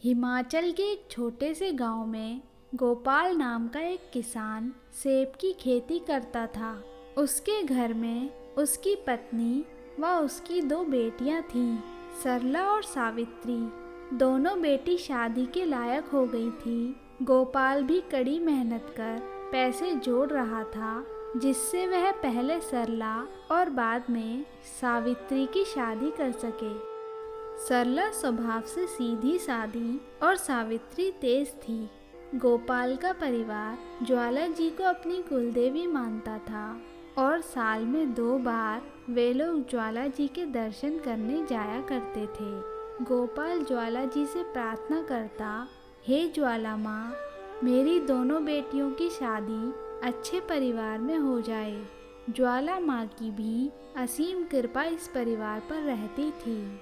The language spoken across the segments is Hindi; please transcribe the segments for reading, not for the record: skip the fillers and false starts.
हिमाचल के एक छोटे से गांव में गोपाल नाम का एक किसान सेब की खेती करता था। उसके घर में उसकी पत्नी व उसकी दो बेटियां थीं, सरला और सावित्री। दोनों बेटी शादी के लायक हो गई थी। गोपाल भी कड़ी मेहनत कर पैसे जोड़ रहा था, जिससे वह पहले सरला और बाद में सावित्री की शादी कर सके। सरला स्वभाव से सीधी सादी और सावित्री तेज थी। गोपाल का परिवार ज्वाला जी को अपनी कुलदेवी मानता था और साल में 2 बार वे लोग ज्वाला जी के दर्शन करने जाया करते थे। गोपाल ज्वाला जी से प्रार्थना करता, हे ज्वाला माँ, मेरी दोनों बेटियों की शादी अच्छे परिवार में हो जाए। ज्वाला माँ की भी असीम कृपा इस परिवार पर रहती थी।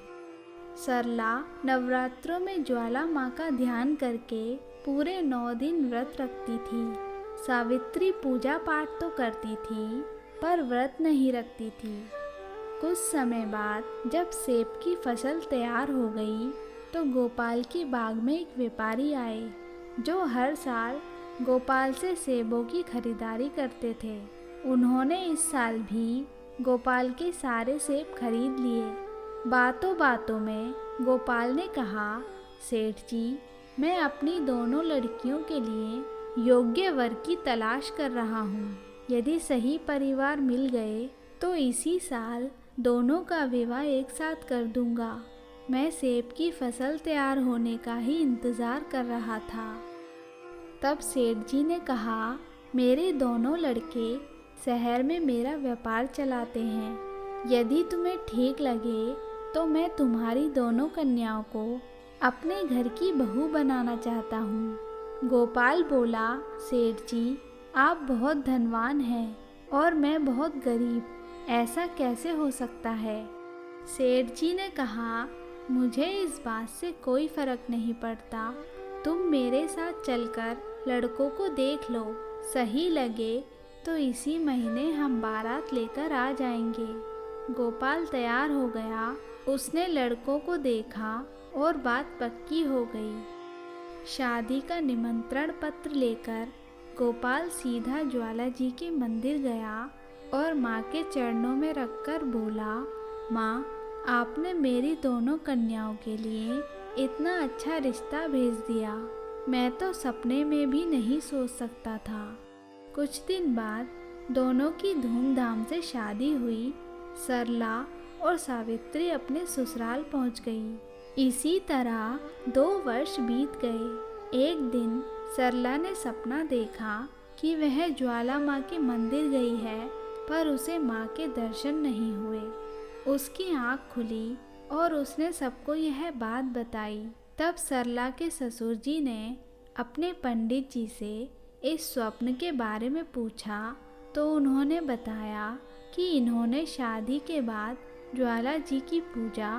सरला नवरात्रों में ज्वाला माँ का ध्यान करके पूरे 9 दिन व्रत रखती थी। सावित्री पूजा पाठ तो करती थी पर व्रत नहीं रखती थी। कुछ समय बाद जब सेब की फसल तैयार हो गई तो गोपाल के बाग में एक व्यापारी आए, जो हर साल गोपाल से सेबों की खरीदारी करते थे। उन्होंने इस साल भी गोपाल के सारे सेब खरीद लिए। बातों बातों में गोपाल ने कहा, सेठ जी, मैं अपनी दोनों लड़कियों के लिए योग्य वर की तलाश कर रहा हूँ। यदि सही परिवार मिल गए तो इसी साल दोनों का विवाह एक साथ कर दूंगा। मैं सेब की फसल तैयार होने का ही इंतज़ार कर रहा था। तब सेठ जी ने कहा, मेरे दोनों लड़के शहर में मेरा व्यापार चलाते हैं। यदि तुम्हें ठीक लगे तो मैं तुम्हारी दोनों कन्याओं को अपने घर की बहू बनाना चाहता हूँ। गोपाल बोला, सेठ जी, आप बहुत धनवान हैं और मैं बहुत गरीब, ऐसा कैसे हो सकता है? सेठ जी ने कहा, मुझे इस बात से कोई फर्क नहीं पड़ता। तुम मेरे साथ चलकर लड़कों को देख लो, सही लगे तो इसी महीने हम बारात लेकर आ जाएंगे। गोपाल तैयार हो गया। उसने लड़कों को देखा और बात पक्की हो गई। शादी का निमंत्रण पत्र लेकर गोपाल सीधा ज्वाला जी के मंदिर गया और माँ के चरणों में रखकर बोला, माँ, आपने मेरी दोनों कन्याओं के लिए इतना अच्छा रिश्ता भेज दिया। मैं तो सपने में भी नहीं सोच सकता था। कुछ दिन बाद दोनों की धूमधाम से शादी हुई। सरला और सावित्री अपने ससुराल पहुंच गई। इसी तरह 2 वर्ष बीत गए। एक दिन सरला ने सपना देखा कि वह ज्वाला माँ के मंदिर गई है, पर उसे माँ के दर्शन नहीं हुए। उसकी आँख खुली और उसने सबको यह बात बताई। तब सरला के ससुर जी ने अपने पंडित जी से इस स्वप्न के बारे में पूछा तो उन्होंने बताया कि इन्होंने शादी के बाद ज्वाला जी की पूजा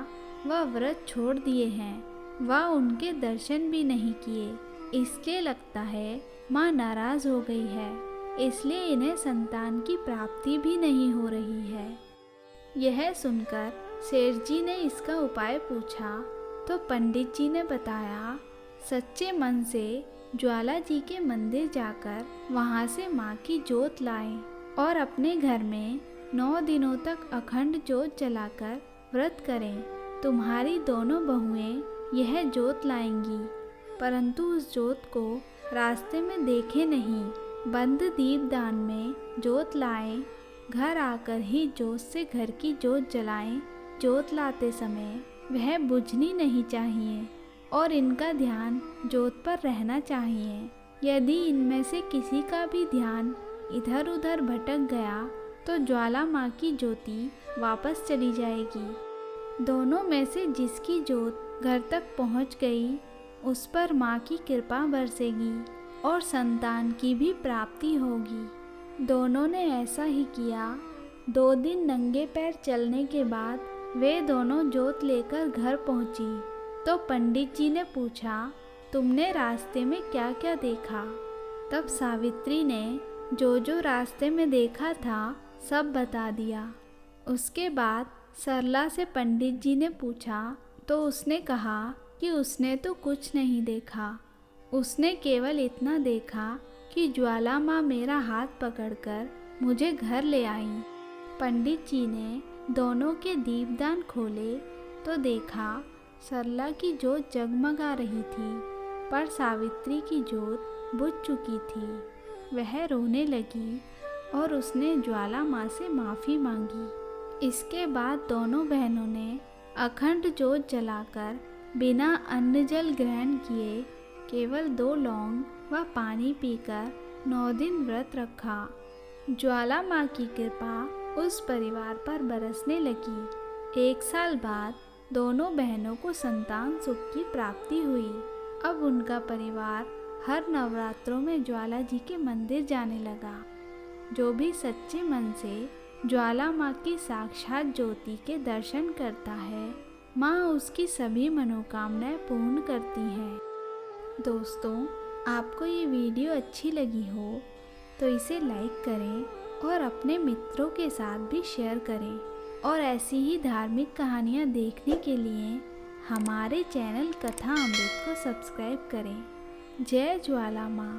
व व्रत छोड़ दिए हैं व उनके दर्शन भी नहीं किए। इसलिए लगता है माँ नाराज हो गई है, इसलिए इन्हें संतान की प्राप्ति भी नहीं हो रही है। यह सुनकर सेठ जी ने इसका उपाय पूछा तो पंडित जी ने बताया, सच्चे मन से ज्वाला जी के मंदिर जाकर वहाँ से माँ की जोत लाएं और अपने घर में 9 दिनों तक अखंड जोत जलाकर व्रत करें। तुम्हारी दोनों बहुएं यह जोत लाएंगी, परंतु उस जोत को रास्ते में देखे नहीं, बंद दीपदान में जोत लाएं। घर आकर ही जोत से घर की जोत जलाएं। जोत लाते समय वह बुझनी नहीं चाहिए और इनका ध्यान जोत पर रहना चाहिए। यदि इनमें से किसी का भी ध्यान इधर उधर भटक गया तो ज्वाला माँ की ज्योति वापस चली जाएगी। दोनों में से जिसकी जोत घर तक पहुँच गई, उस पर माँ की कृपा बरसेगी और संतान की भी प्राप्ति होगी। दोनों ने ऐसा ही किया। 2 दिन नंगे पैर चलने के बाद वे दोनों जोत लेकर घर पहुँची तो पंडित जी ने पूछा, तुमने रास्ते में क्या क्या देखा? तब सावित्री ने जो रास्ते में देखा था सब बता दिया। उसके बाद सरला से पंडित जी ने पूछा तो उसने कहा कि कि उसने तो कुछ नहीं देखा। उसने केवल इतना देखा कि ज्वाला माँ मेरा हाथ पकड़कर मुझे घर ले आई। पंडित जी ने दोनों के दीपदान खोले तो देखा सरला की जोत जगमगा रही थी, पर सावित्री की जोत बुझ चुकी थी। वह रोने लगी और उसने ज्वाला माँ से माफ़ी मांगी। इसके बाद दोनों बहनों ने अखंड जोत जलाकर बिना अन्न जल ग्रहण किए केवल 2 लौंग व पानी पीकर 9 दिन व्रत रखा। ज्वाला माँ की कृपा उस परिवार पर बरसने लगी। 1 साल बाद दोनों बहनों को संतान सुख की प्राप्ति हुई। अब उनका परिवार हर नवरात्रों में ज्वाला जी के मंदिर जाने लगा। जो भी सच्चे मन से ज्वाला माँ की साक्षात ज्योति के दर्शन करता है, माँ उसकी सभी मनोकामनाएं पूर्ण करती हैं। दोस्तों, आपको ये वीडियो अच्छी लगी हो तो इसे लाइक करें और अपने मित्रों के साथ भी शेयर करें, और ऐसी ही धार्मिक कहानियाँ देखने के लिए हमारे चैनल कथा अमृत को सब्सक्राइब करें। जय ज्वाला माँ।